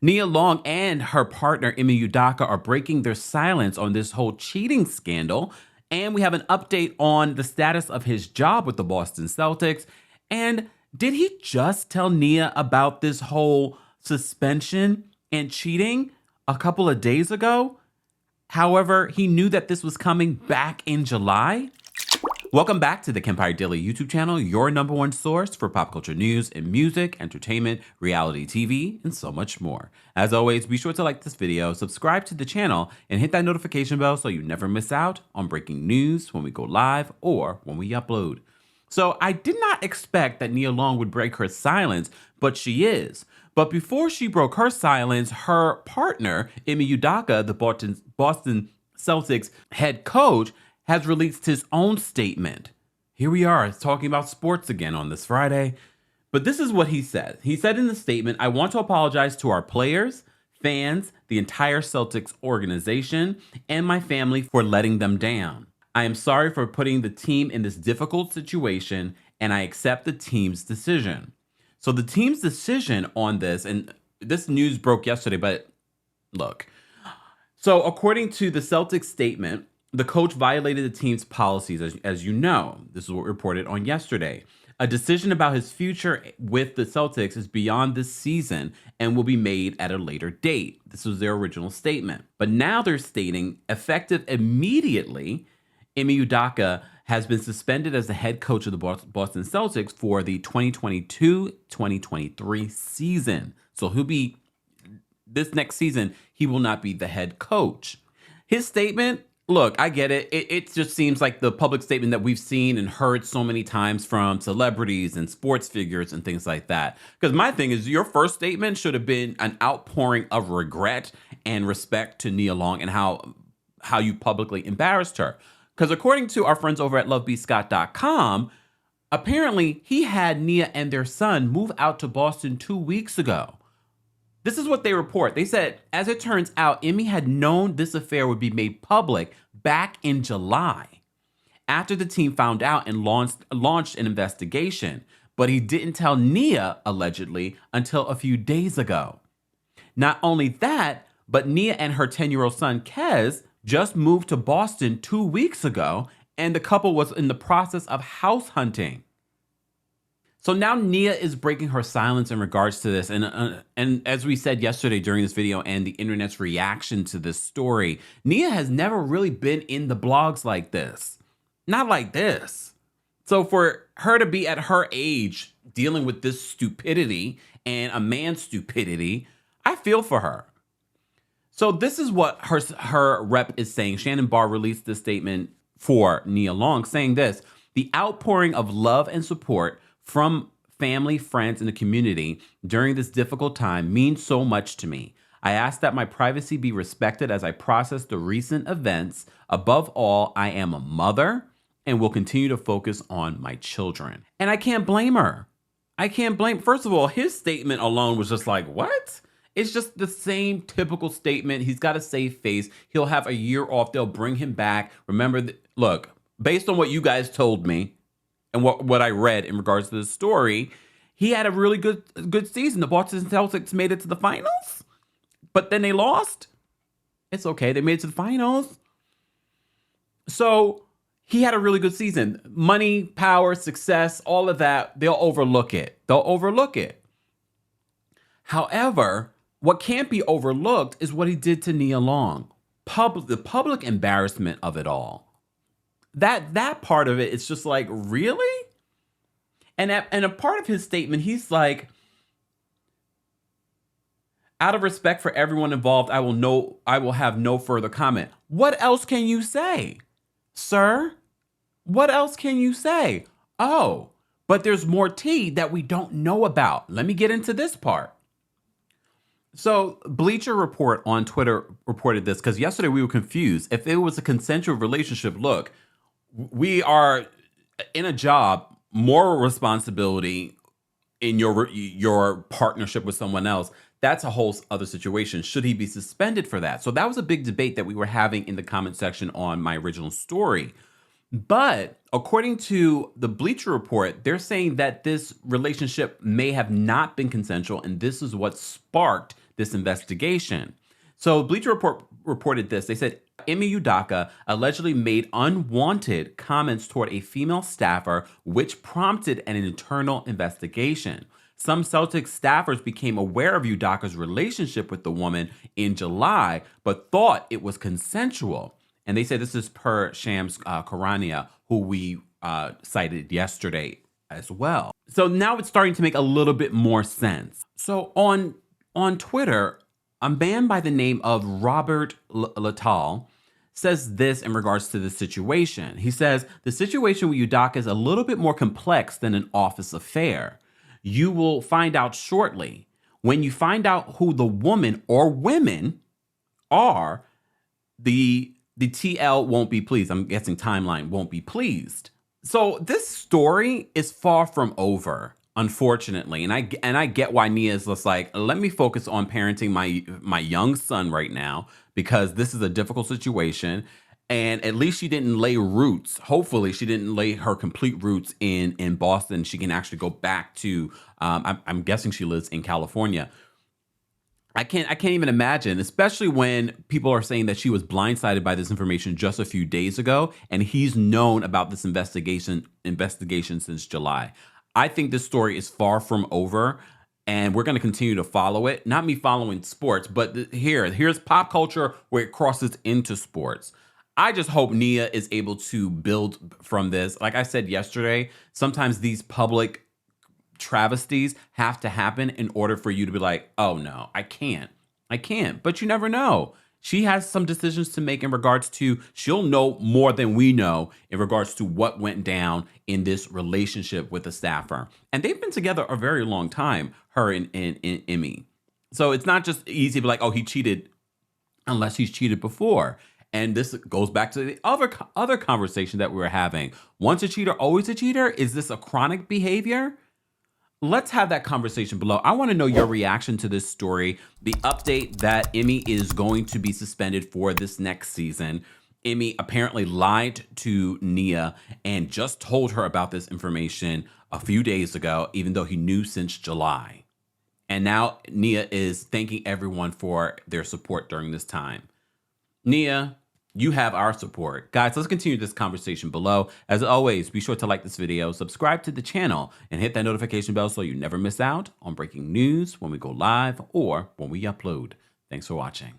Nia Long and her partner, Ime Udoka, are breaking their silence on this whole cheating scandal. And we have an update on the status of his job with the Boston Celtics. And did he just tell Nia about this whole suspension and cheating a couple of days ago? However, he knew that this was coming back in July. Welcome back to the Kempire Daily YouTube channel, your number one source for pop culture news and music, entertainment, reality TV, and so much more. As always, be sure to like this video, subscribe to the channel, and hit that notification bell so you never miss out on breaking news when we go live or when we upload. So I did not expect that Nia Long would break her silence, but she is. But before she broke her silence, her partner, Ime Udoka, the Boston Celtics head coach, has released his own statement. Here we are talking about sports again on this Friday. But this is what he said. He said in the statement, "I want to apologize to our players, fans, the entire Celtics organization, and my family for letting them down. I am sorry for putting the team in this difficult situation, and I accept the team's decision." So the team's decision on this, and this news broke yesterday, but look. So according to the Celtics statement, the coach violated the team's policies, as you know. This is what we reported on yesterday. A decision about his future with the Celtics is beyond this season and will be made at a later date. This was their original statement. But now they're stating, effective immediately, Ime Udoka has been suspended as the head coach of the Boston Celtics for the 2022-2023 season. So this next season, he will not be the head coach. His statement, look, I get it. It just seems like the public statement that we've seen and heard so many times from celebrities and sports figures and things like that. Because my thing is, your first statement should have been an outpouring of regret and respect to Nia Long and how you publicly embarrassed her. Because according to our friends over at lovebscott.com, apparently he had Nia and their son move out to Boston 2 weeks ago. This is what they report. They said, as it turns out, Ime had known this affair would be made public back in July after the team found out and launched an investigation. But he didn't tell Nia, allegedly, until a few days ago. Not only that, but Nia and her 10-year-old son, Kez, just moved to Boston 2 weeks ago, and the couple was in the process of house hunting. So now Nia is breaking her silence in regards to this. And as we said yesterday during this video and the internet's reaction to this story, Nia has never really been in the blogs like this. Not like this. So for her to be at her age dealing with this stupidity and a man's stupidity, I feel for her. So this is what her rep is saying. Shannon Barr released this statement for Nia Long saying this: "The outpouring of love and support from family, friends, and the community during this difficult time means so much to me. I ask that my privacy be respected as I process the recent events. Above all, I am a mother and will continue to focus on my children." And I can't blame her. First of all, his statement alone was just like, what? It's just the same typical statement. He's got a safe face. He'll have a year off. They'll bring him back. Remember, look, based on what you guys told me and what I read in regards to this story, he had a really good season. The Boston Celtics made it to the finals, but then they lost. It's okay. They made it to the finals. So he had a really good season. Money, power, success, all of that, they'll overlook it. However, what can't be overlooked is what he did to Nia Long. The public embarrassment of it all. That part of it is just like, really? And a part of his statement, he's like, out of respect for everyone involved, I will have no further comment. What else can you say, sir? What else can you say? Oh, but there's more tea that we don't know about. Let me get into this part. So Bleacher Report on Twitter reported this because yesterday we were confused. If it was a consensual relationship, look, we are in a job, moral responsibility in your partnership with someone else. That's a whole other situation. Should he be suspended for that? So that was a big debate that we were having in the comment section on my original story. But according to the Bleacher Report, they're saying that this relationship may have not been consensual, and this is what sparked this investigation. So Bleacher Report reported this. They said Ime Udoka allegedly made unwanted comments toward a female staffer, which prompted an internal investigation. Some Celtics staffers became aware of Udoka's relationship with the woman in July, but thought it was consensual. And they say this is per Shams Charania, who we cited yesterday as well. So now it's starting to make a little bit more sense. So on Twitter, a man by the name of Robert Latal says this in regards to the situation. He says, the situation with Udoka is a little bit more complex than an office affair. You will find out shortly. When you find out who the woman or women are, the TL won't be pleased. I'm guessing Timeline won't be pleased. So this story is far from over, unfortunately. And I get why Nia is just like, let me focus on parenting my young son right now, because this is a difficult situation. And at least she didn't lay roots. Hopefully she didn't lay her complete roots in Boston. She can actually go back to, I'm guessing she lives in California. I can't even imagine, especially when people are saying that she was blindsided by this information just a few days ago, and he's known about this investigation since July. I think this story is far from over, and we're going to continue to follow it. Not me following sports, but here's pop culture where it crosses into sports. I just hope Nia is able to build from this. Like I said yesterday, sometimes these public travesties have to happen in order for you to be like, oh no, I can't. But you never know. She has some decisions to make in regards to, she'll know more than we know in regards to what went down in this relationship with the staffer. And they've been together a very long time, her and Ime. So it's not just easy to be like, oh, he cheated unless he's cheated before. And this goes back to the other conversation that we were having. Once a cheater, always a cheater? Is this a chronic behavior? Let's have that conversation below. I want to know your reaction to this story. The update that Ime is going to be suspended for this next season. Ime apparently lied to Nia and just told her about this information a few days ago, even though he knew since July. And now Nia is thanking everyone for their support during this time. Nia, you have our support. Guys, let's continue this conversation below. As always, be sure to like this video, subscribe to the channel, and hit that notification bell so you never miss out on breaking news when we go live or when we upload. Thanks for watching.